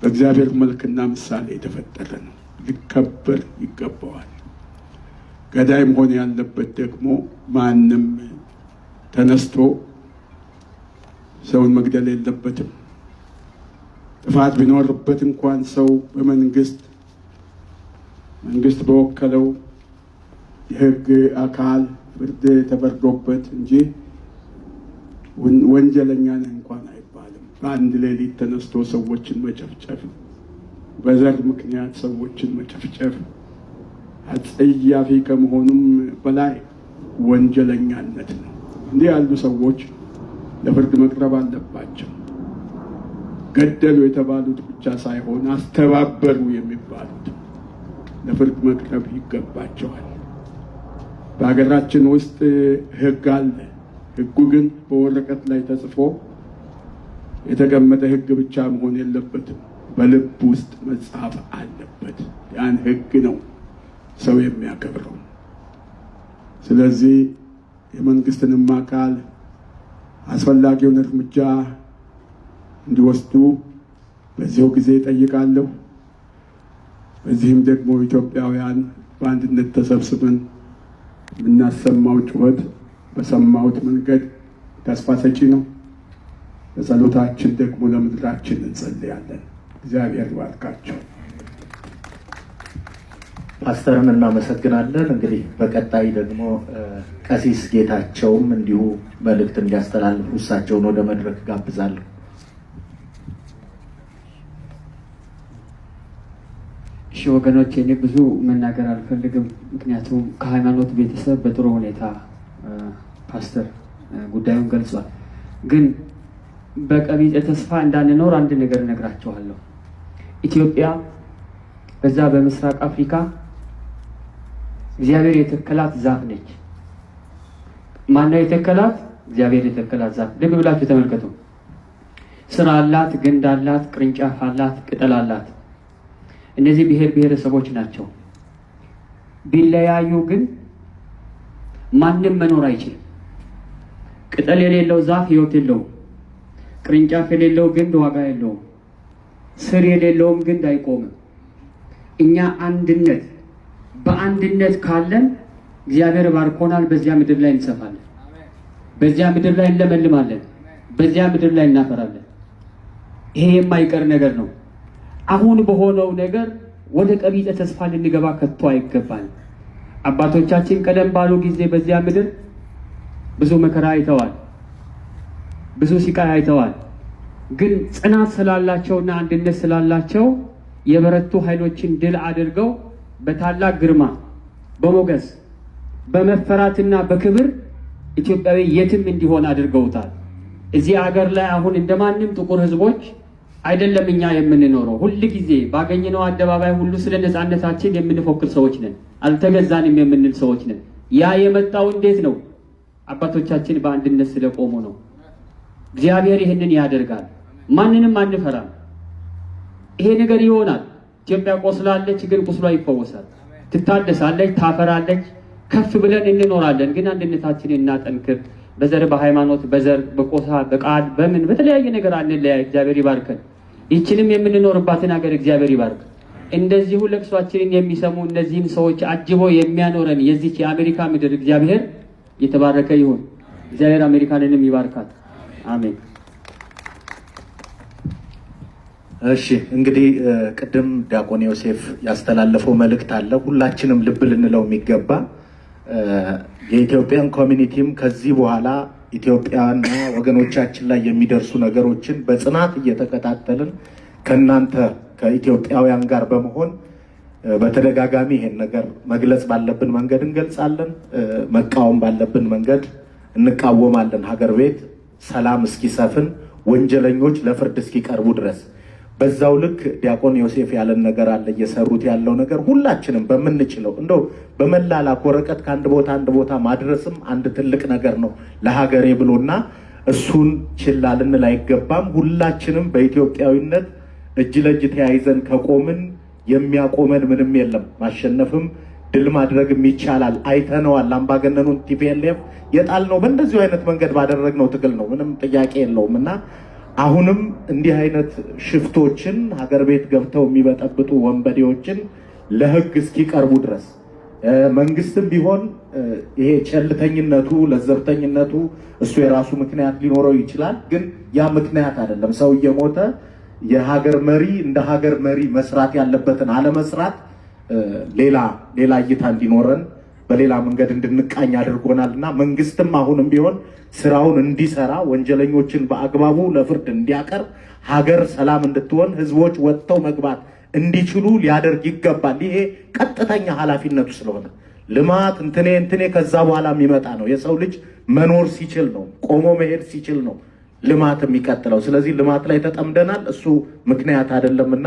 በእግዚአብሔር መልክና ምሳሌ የተፈጠረ ነው፣ ሊከበር ይገባዋል። ገዳይ መሆን ያለበት ደግሞ ማንም ተነስቶ ሰውን መግደል የለበትም። ጥፋት ቢኖርበት እንኳን ሰው በመንግስት በወከለው የህግ አካል ፍርድ ተፈርዶበት እንጂ ወንጀለኛ ነህ እንኳን አይባልም። በአንድ ሌሊት ተነስቶ ሰዎችን መጨፍጨፍ፣ በዘር ምክንያት ሰዎችን መጨፍጨፍ አጸያፊ ከመሆኑም በላይ ወንጀለኛነት ነው። እንዲህ ያሉ ሰዎች ለፍርድ መቅረብ አለባቸው። ገደሉ የተባሉት ብቻ ሳይሆን አስተባበሩ የሚባሉት ለፍርድ መቅረብ ይገባቸዋል። በሀገራችን ውስጥ ህግ አለ። ህጉ ግን በወረቀት ላይ ተጽፎ የተቀመጠ ህግ ብቻ መሆን የለበትም። በልብ ውስጥ መጻፍ አለበት። ያን ህግ ነው ሰው የሚያከብረው። ስለዚህ የመንግስትንም አካል አስፈላጊውን እርምጃ እንዲወስዱ በዚሁ ጊዜ ጠይቃለሁ። በዚህም ደግሞ ኢትዮጵያውያን በአንድነት ተሰብስበን የምናሰማው ጩኸት በሰማሁት መንገድ ተስፋ ሰጪ ነው። በጸሎታችን ደግሞ ለምድራችን እንጸልያለን። እግዚአብሔር ይባርካቸው። ፓስተርን እናመሰግናለን። እንግዲህ በቀጣይ ደግሞ ቀሲስ ጌታቸውም እንዲሁ መልእክት እንዲያስተላልፉ እሳቸውን ወደ መድረክ ጋብዛለሁ። እሺ ወገኖቼ፣ እኔ ብዙ መናገር አልፈልግም። ምክንያቱም ከሃይማኖት ቤተሰብ በጥሩ ሁኔታ ፓስተር ጉዳዩን ገልጿል። ግን በቀቢጸ ተስፋ እንዳንኖር አንድ ነገር እነግራችኋለሁ። ኢትዮጵያ በዛ በምስራቅ አፍሪካ እግዚአብሔር የተከላት ዛፍ ነች። ማነው የተከላት? እግዚአብሔር የተከላት ዛፍ። ልብ ብላችሁ ተመልከቱ። ስር አላት፣ ግንድ አላት፣ ቅርንጫፍ አላት፣ ቅጠል አላት። እነዚህ ብሔር ብሔረሰቦች ናቸው። ቢለያዩ ግን ማንም መኖር አይችልም። ቅጠል የሌለው ዛፍ ህይወት የለውም። ቅርንጫፍ የሌለው ግንድ ዋጋ የለውም። ስር የሌለውም ግንድ አይቆምም። እኛ በአንድነት ካለን እግዚአብሔር ባርኮናል። በዚያ ምድር ላይ እንሰፋለን። በዚያ ምድር ላይ እንለመልማለን። በዚያ ምድር ላይ እናፈራለን። ይሄ የማይቀር ነገር ነው። አሁን በሆነው ነገር ወደ ቀቢጸ ተስፋ ልንገባ ከቶ አይገባል። አባቶቻችን ቀደም ባሉ ጊዜ በዚያ ምድር ብዙ መከራ አይተዋል፣ ብዙ ሲቃይ አይተዋል። ግን ጽናት ስላላቸውና አንድነት ስላላቸው የበረቱ ኃይሎችን ድል አድርገው በታላቅ ግርማ፣ በሞገስ፣ በመፈራትና በክብር ኢትዮጵያዊ የትም እንዲሆን አድርገውታል። እዚህ አገር ላይ አሁን እንደማንም ጥቁር ህዝቦች አይደለም እኛ የምንኖረው ሁሉ ጊዜ ባገኘነው አደባባይ ሁሉ ስለ ነፃነታችን የምንፎክር ሰዎች ነን። አልተገዛንም የምንል ሰዎች ነን። ያ የመጣው እንዴት ነው? አባቶቻችን በአንድነት ስለቆሙ ነው። እግዚአብሔር ይህንን ያደርጋል። ማንንም አንፈራም። ይሄ ነገር ይሆናል። ኢትዮጵያ ቆስላለች፣ ግን ቁስሏ ይፈወሳል። ትታደሳለች፣ ታፈራለች። ከፍ ብለን እንኖራለን። ግን አንድነታችንን እናጠንክር። በዘር በሃይማኖት በዘር በቆሳ በቃል በምን በተለያየ ነገር አንለያይ። እግዚአብሔር ይባርከን። ይችንም የምንኖርባትን ሀገር እግዚአብሔር ይባርክ። እንደዚሁ ለቅሷችንን የሚሰሙ እነዚህን ሰዎች አጅቦ የሚያኖረን የዚች የአሜሪካ ምድር እግዚአብሔር የተባረከ ይሁን። እግዚአብሔር አሜሪካንንም ይባርካት። አሜን። እሺ እንግዲህ ቅድም ዲያቆን ዮሴፍ ያስተላለፈው መልእክት አለ። ሁላችንም ልብ ልንለው የሚገባ የኢትዮጵያን ኮሚኒቲም ከዚህ በኋላ ኢትዮጵያና ወገኖቻችን ላይ የሚደርሱ ነገሮችን በጽናት እየተከታተልን ከእናንተ ከኢትዮጵያውያን ጋር በመሆን በተደጋጋሚ ይሄን ነገር መግለጽ ባለብን መንገድ እንገልጻለን፣ መቃወም ባለብን መንገድ እንቃወማለን። ሀገር ቤት ሰላም እስኪሰፍን ወንጀለኞች ለፍርድ እስኪቀርቡ ድረስ በዛው ልክ ዲያቆን ዮሴፍ ያለን ነገር አለ። እየሰሩት ያለው ነገር ሁላችንም በምንችለው እንደው በመላላክ ወረቀት ከአንድ ቦታ አንድ ቦታ ማድረስም አንድ ትልቅ ነገር ነው ለሀገሬ ብሎና እሱን ችላ ልንል አይገባም። ሁላችንም በኢትዮጵያዊነት እጅ ለእጅ ተያይዘን ከቆምን የሚያቆመን ምንም የለም። ማሸነፍም ድል ማድረግም ይቻላል። አይተነዋል። አምባገነኑን ቲፒኤልኤፍ የጣልነው በእንደዚሁ አይነት መንገድ ባደረግነው ትግል ነው። ምንም ጥያቄ የለውም እና አሁንም እንዲህ አይነት ሽፍቶችን ሀገር ቤት ገብተው የሚበጠብጡ ወንበዴዎችን ለሕግ እስኪቀርቡ ድረስ መንግስትም ቢሆን ይሄ ቸልተኝነቱ ለዘብተኝነቱ እሱ የራሱ ምክንያት ሊኖረው ይችላል። ግን ያ ምክንያት አይደለም። ሰው እየሞተ የሀገር መሪ እንደ ሀገር መሪ መስራት ያለበትን አለመስራት ሌላ እይታ እንዲኖረን በሌላ መንገድ እንድንቃኝ አድርጎናል እና መንግስትም አሁንም ቢሆን ስራውን እንዲሰራ ወንጀለኞችን በአግባቡ ለፍርድ እንዲያቀርብ ሀገር ሰላም እንድትሆን ህዝቦች ወጥተው መግባት እንዲችሉ ሊያደርግ ይገባል። ይሄ ቀጥተኛ ኃላፊነቱ ስለሆነ ልማት እንትኔ ከዛ በኋላ የሚመጣ ነው። የሰው ልጅ መኖር ሲችል ነው፣ ቆሞ መሄድ ሲችል ነው ልማት የሚቀጥለው። ስለዚህ ልማት ላይ ተጠምደናል። እሱ ምክንያት አይደለምና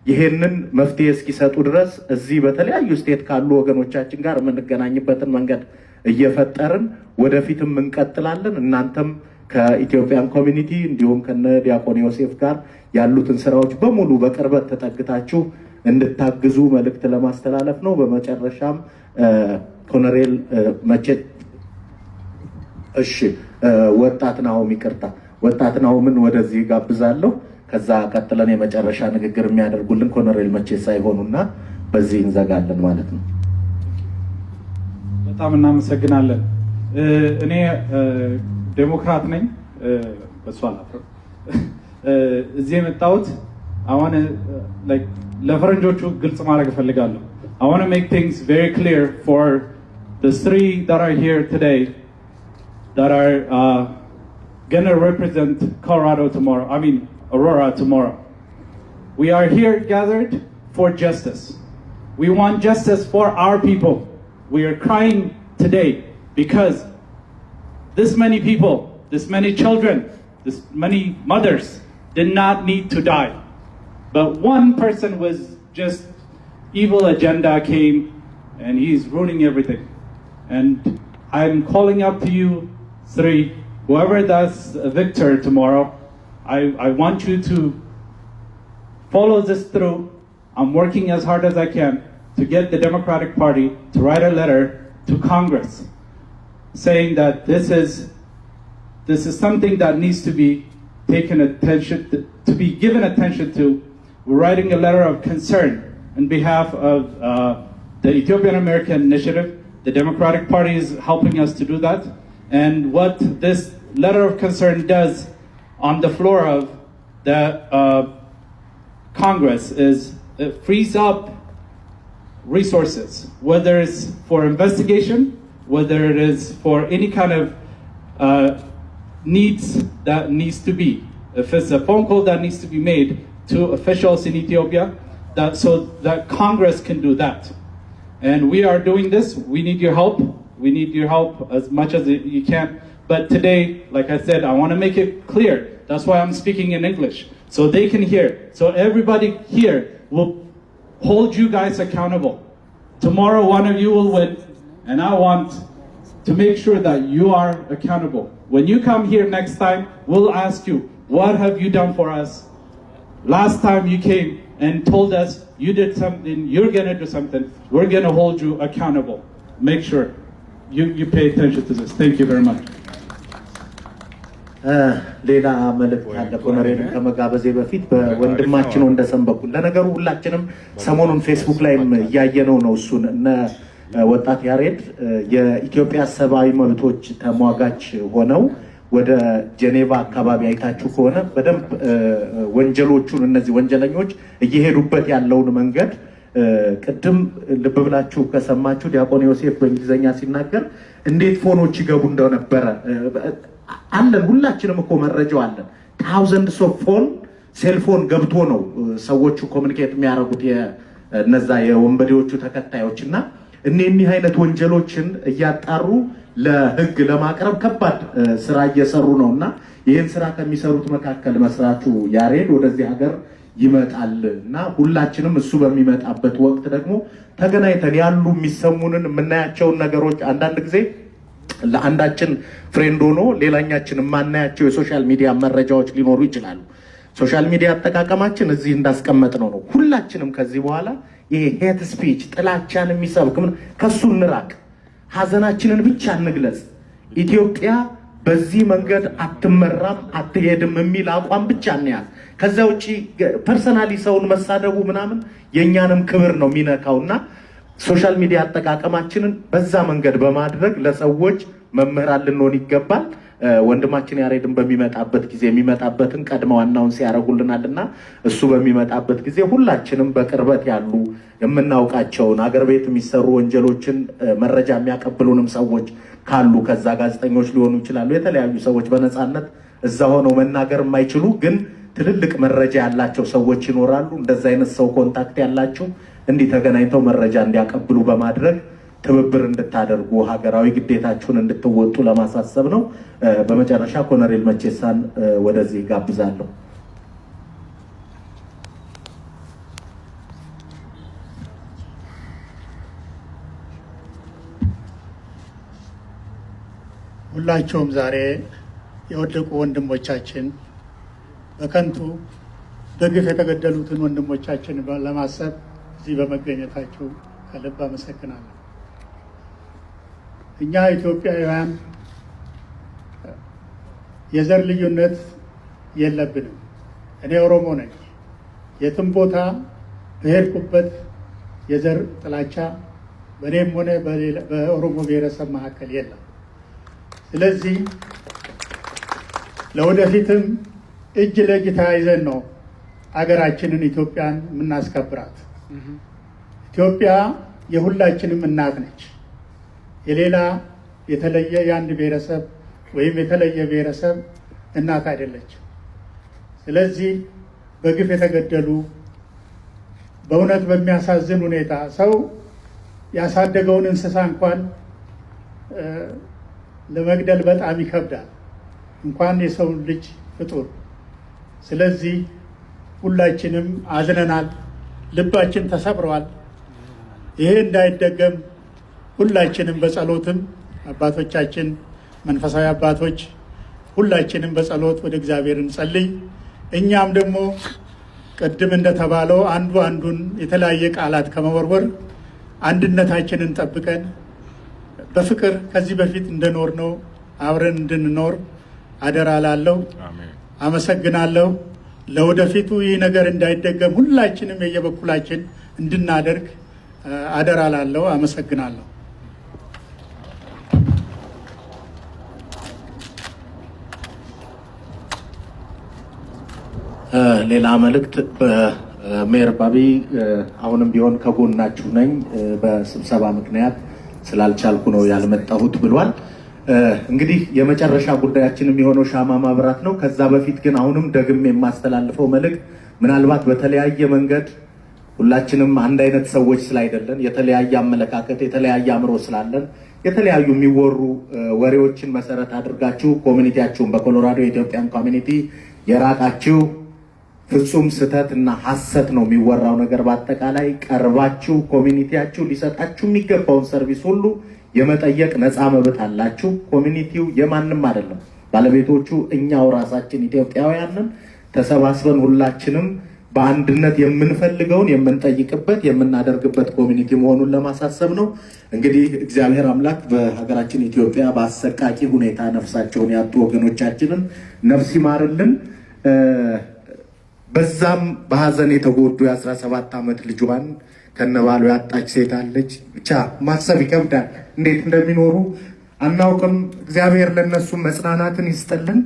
ይሄንን መፍትሄ እስኪሰጡ ድረስ እዚህ በተለያዩ ስቴት ካሉ ወገኖቻችን ጋር የምንገናኝበትን መንገድ እየፈጠርን ወደፊትም እንቀጥላለን። እናንተም ከኢትዮጵያን ኮሚኒቲ እንዲሁም ከነ ዲያቆን ዮሴፍ ጋር ያሉትን ስራዎች በሙሉ በቅርበት ተጠግታችሁ እንድታግዙ መልእክት ለማስተላለፍ ነው። በመጨረሻም ኮሎኔል ወጣት ናሆምን ወደዚህ ጋብዛለሁ። ከዛ ቀጥለን የመጨረሻ ንግግር የሚያደርጉልን ኮሎኔል መቼሳ ይሆኑና በዚህ እንዘጋለን ማለት ነው። በጣም እናመሰግናለን። እኔ ዴሞክራት ነኝ። በሷ አላፍርም። እዚህ የመጣሁት ለፈረንጆቹ ግልጽ ማድረግ እፈልጋለሁ። I want to make things very clear for the three that are here today that are going to represent Colorado tomorrow. Aurora tomorrow. We are here gathered for justice. We want justice for our people. We are crying today because this many people, this many children, this many mothers did not need to die. But one person was just evil agenda came and he's ruining everything. And I'm calling up to you three, whoever that's a victor tomorrow, I want you to follow this through. I'm working as hard as I can to get the Democratic Party to write a letter to Congress saying that this is something that needs to be taken attention to be given attention to. We're writing a letter of concern on behalf of the Ethiopian American Initiative. The Democratic Party is helping us to do that. And what this letter of concern does on the floor of the Congress is it frees up resources, whether it's for investigation, whether it is for any kind of needs that needs to be. If it's a phone call that needs to be made to officials in Ethiopia, so that Congress can do that. And we are doing this. We need your help. We need your help as much as you can. But today, like I said, I want to make it clear. That's why I'm speaking in English. so they can hear. So everybody here will hold you guys accountable. Tomorrow one of you will win, and I want to make sure that you are accountable. When you come here next time, we'll ask you, what have you done for us? Last time you came and told us you did something, you're going to do something, we're going to hold you accountable. Make sure you pay attention to this. Thank you very much. ሌላ መልእክት አለ ኮሎኔል ከመጋበዜ በፊት በወንድማችን እንደሰንበኩ ለነገሩ ሁላችንም ሰሞኑን ፌስቡክ ላይም ያያየነው ነው እሱን እነ ወጣት ያሬድ የኢትዮጵያ ሰብአዊ መብቶች ተሟጋች ሆነው ወደ ጄኔቫ አካባቢ አይታችሁ ከሆነ በደንብ ወንጀሎቹን እነዚህ ወንጀለኞች እየሄዱበት ያለውን መንገድ ቅድም ልብ ብላችሁ ከሰማችሁ ዲያቆን ዮሴፍ በእንግሊዘኛ ሲናገር እንዴት ፎኖች ይገቡ እንደነበረ አለን ሁላችንም እኮ መረጃው አለን thousands of phone ሴልፎን ገብቶ ነው ሰዎቹ ኮሙኒኬት የሚያደርጉት የነዛ የወንበዴዎቹ ተከታዮችና እነኚህ አይነት ወንጀሎችን እያጣሩ ለህግ ለማቅረብ ከባድ ስራ እየሰሩ ነውና ይሄን ስራ ከሚሰሩት መካከል መስራቹ ያሬድ ወደዚህ ሀገር ይመጣልና ሁላችንም እሱ በሚመጣበት ወቅት ደግሞ ተገናኝተን ያሉ የሚሰሙንን የምናያቸውን ነገሮች አንዳንድ ጊዜ ለአንዳችን ፍሬንድ ሆኖ ሌላኛችን ማናያቸው የሶሻል ሚዲያ መረጃዎች ሊኖሩ ይችላሉ ሶሻል ሚዲያ አጠቃቀማችን እዚህ እንዳስቀመጥነው ነው ሁላችንም ከዚህ በኋላ ይሄ ሄት ስፒች ጥላቻን የሚሰብክ ከሱ እንራቅ ሐዘናችንን ብቻ እንግለጽ ኢትዮጵያ በዚህ መንገድ አትመራም አትሄድም የሚል አቋም ብቻ እንያዝ ከዛ ውጪ ፐርሰናሊ ሰውን መሳደቡ ምናምን የኛንም ክብር ነው የሚነካውና ሶሻል ሚዲያ አጠቃቀማችንን በዛ መንገድ በማድረግ ለሰዎች መምህራን ልንሆን ይገባል ወንድማችን ያሬድን በሚመጣበት ጊዜ የሚመጣበትን ቀድመው አናውንስ ያደርጉልናልና እሱ በሚመጣበት ጊዜ ሁላችንም በቅርበት ያሉ የምናውቃቸውን አገር ቤት የሚሰሩ ወንጀሎችን መረጃ የሚያቀብሉንም ሰዎች ካሉ ከዛ ጋዜጠኞች ሊሆኑ ይችላሉ የተለያዩ ሰዎች በነፃነት እዛ ሆነው መናገር የማይችሉ ግን ትልልቅ መረጃ ያላቸው ሰዎች ይኖራሉ እንደዛ አይነት ሰው ኮንታክት ያላችሁ እንዲህ ተገናኝተው መረጃ እንዲያቀብሉ በማድረግ ትብብር እንድታደርጉ ሀገራዊ ግዴታችሁን እንድትወጡ ለማሳሰብ ነው በመጨረሻ ኮሎኔል መቼሳን ወደዚህ ጋብዛለሁ ሁላችሁም ዛሬ የወደቁ ወንድሞቻችን በከንቱ በግፍ የተገደሉትን ወንድሞቻችን ለማሰብ እዚህ በመገኘታችሁ ከልብ አመሰግናለሁ እኛ ኢትዮጵያውያን የዘር ልዩነት የለብንም እኔ ኦሮሞ ነኝ የትም ቦታ በሄድኩበት የዘር ጥላቻ በእኔም ሆነ በኦሮሞ ብሔረሰብ መካከል የለም ስለዚህ ለወደፊትም እጅ ለእጅ ተያይዘን ነው አገራችንን ኢትዮጵያን የምናስከብራት ኢትዮጵያ የሁላችንም እናት ነች የሌላ የተለየ የአንድ ብሔረሰብ ወይም የተለየ ብሔረሰብ እናት አይደለች ስለዚህ በግፍ የተገደሉ በእውነት በሚያሳዝን ሁኔታ ሰው ያሳደገውን እንስሳ እንኳን ለመግደል በጣም ይከብዳል እንኳን የሰው ልጅ ፍጡር ስለዚህ ሁላችንም አዝነናል ልባችን ተሰብሯል ይሄ እንዳይደገም ሁላችንም በጸሎትም አባቶቻችን መንፈሳዊ አባቶች ሁላችንም በጸሎት ወደ እግዚአብሔር እንጸልይ እኛም ደግሞ ቅድም እንደተባለው አንዱ አንዱን የተለያየ ቃላት ከመወርወር አንድነታችንን ጠብቀን በፍቅር ከዚህ በፊት እንደኖር ነው አብረን እንድንኖር አደራ ላለው አመሰግናለሁ ለወደፊቱ ይህ ነገር እንዳይደገም ሁላችንም የየበኩላችን እንድናደርግ አደራ ላለው አመሰግናለሁ ሌላ መልእክት በሜር ባቢ አሁንም ቢሆን ከጎናችሁ ነኝ በስብሰባ ምክንያት ስላልቻልኩ ነው ያልመጣሁት ብሏል እንግዲህ የመጨረሻ ጉዳያችን የሚሆነው ሻማ ማብራት ነው ከዛ በፊት ግን አሁንም ደግሜ የማስተላልፈው መልእክት ምናልባት በተለያየ መንገድ ሁላችንም አንድ አይነት ሰዎች ስላይደለን የተለያየ አመለካከት የተለያየ አምሮ ስላለን የተለያዩ የሚወሩ ወሬዎችን መሰረት አድርጋችሁ ኮሚኒቲያችሁን በኮሎራዶ የኢትዮጵያን ኮሚኒቲ የራቃችሁ ፍጹም ስተትና ሐሰት ነው የሚወራው ነገር። በአጠቃላይ ቀርባችሁ ኮሚኒቲያችሁ ሊሰጣችሁ የሚገባውን ሰርቪስ ሁሉ የመጠየቅ ነፃ መብት አላችሁ። ኮሚኒቲው የማንም አይደለም፣ ባለቤቶቹ እኛው ራሳችን ኢትዮጵያውያንን ተሰባስበን ሁላችንም በአንድነት የምንፈልገውን የምንጠይቅበት የምናደርግበት ኮሚኒቲ መሆኑን ለማሳሰብ ነው። እንግዲህ እግዚአብሔር አምላክ በሀገራችን ኢትዮጵያ በአሰቃቂ ሁኔታ ነፍሳቸውን ያጡ ወገኖቻችንን ነፍስ ይማርልን። በዛም በሀዘን የተጎዱ የ17 ዓመት ልጇን ከነባሉ ያጣች ሴት አለች። ብቻ ማሰብ ይከብዳል። እንዴት እንደሚኖሩ አናውቅም። እግዚአብሔር ለነሱ መጽናናትን ይስጥልን።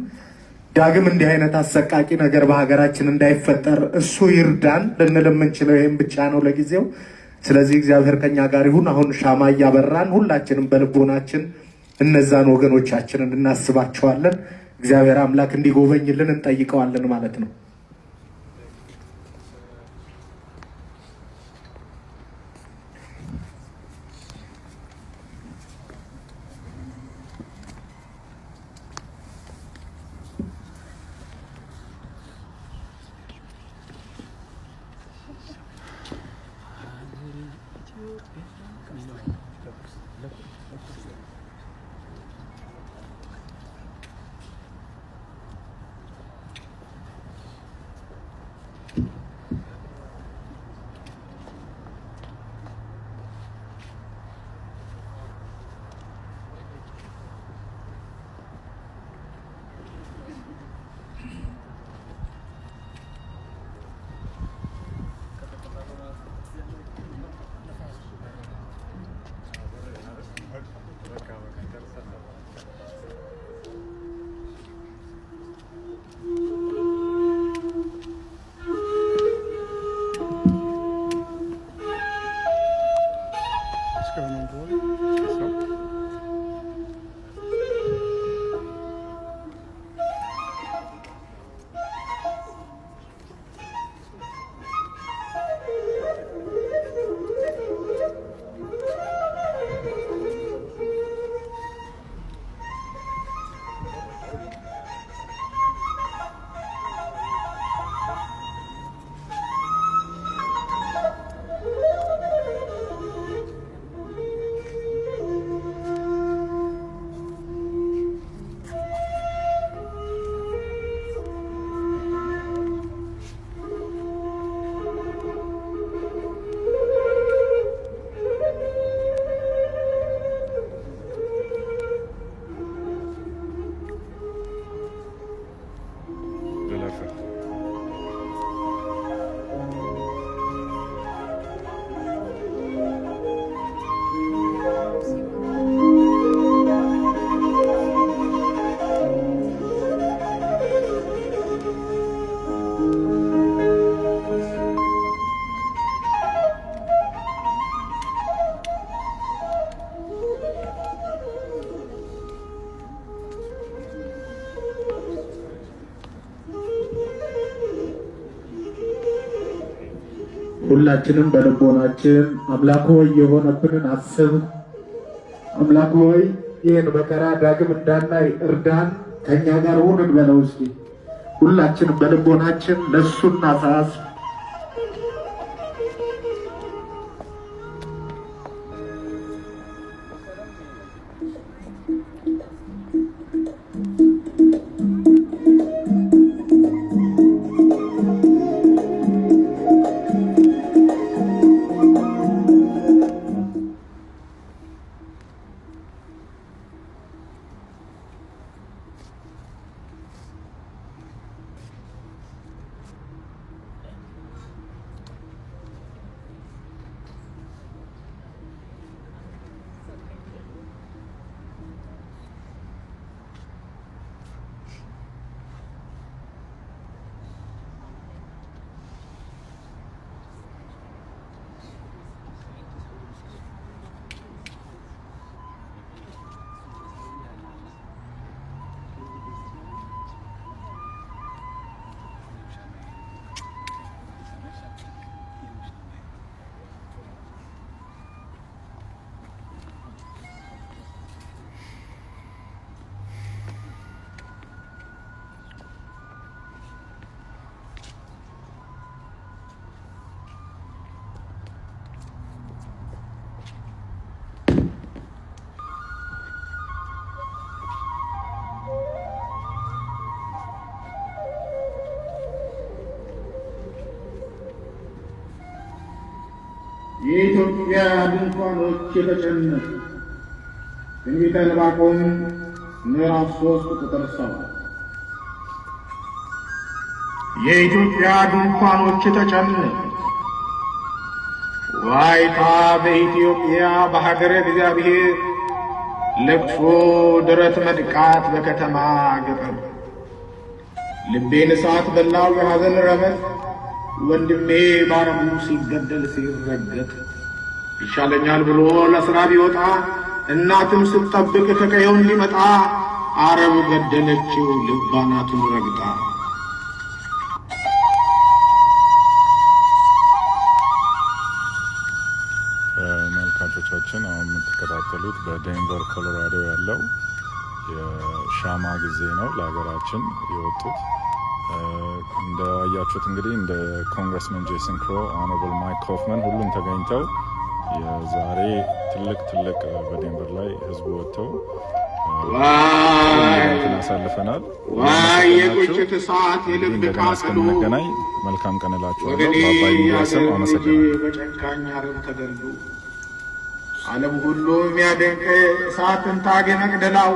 ዳግም እንዲህ አይነት አሰቃቂ ነገር በሀገራችን እንዳይፈጠር እሱ ይርዳን። ልንል የምንችለው ይህም ብቻ ነው ለጊዜው። ስለዚህ እግዚአብሔር ከኛ ጋር ይሁን። አሁን ሻማ እያበራን ሁላችንም በልቦናችን እነዛን ወገኖቻችንን እናስባቸዋለን። እግዚአብሔር አምላክ እንዲጎበኝልን እንጠይቀዋለን ማለት ነው። ሁላችንም በልቦናችን አምላክ ሆይ የሆነብንን አስብ፣ አምላክ ሆይ ይህን መከራ ዳግም እንዳናይ እርዳን፣ ከኛ ጋር ሁን እንበለው። እስኪ ሁላችንም በልቦናችን ለሱ እናሳስብ። የኢትዮጵያ ድንኳኖች የተጨነቁ ትንቢተ ዕንባቆም ምዕራፍ 3 ቁጥር 7 የኢትዮጵያ ድንኳኖች የተጨነቁ ዋይታ በኢትዮጵያ በሀገረ እግዚአብሔር ለቅሶ ድረት መድቃት በከተማ ገጠር ልቤን እሳት በላው የሐዘን ረመጥ ወንድሜ ባረሙ ሲገደል ሲረገጥ ይሻለኛል ብሎ ለሥራ ቢወጣ እናትም ስትጠብቅ ከቀየው እንዲመጣ አረብ ገደለችው ልባናቱን ረግጣ። ተመልካቾቻችን አሁን የምትከታተሉት በዴንቨር ኮሎራዶ ያለው የሻማ ጊዜ ነው። ለሀገራችን የወጡት እንዳያችሁት እንግዲህ እንደ ኮንግረስመን ጄሰን ክሮ፣ ኦኖረብል ማይክ ኮፍመን ሁሉም ተገኝተው የዛሬ ትልቅ በዴንቨር ላይ ህዝቡ ወጥተው አሳልፈናል። የቁጭት ሰዓት የልብ ቃጠሎ እስከምንገናኝ መልካም ቀን እላችኋለሁ። በአባይ ሚዲያ ስም አመሰግናለሁ። በጨካኝ አረብ ተገሉ ዓለም ሁሉ የሚያደንቅ እሳትን ታገ መቅደላው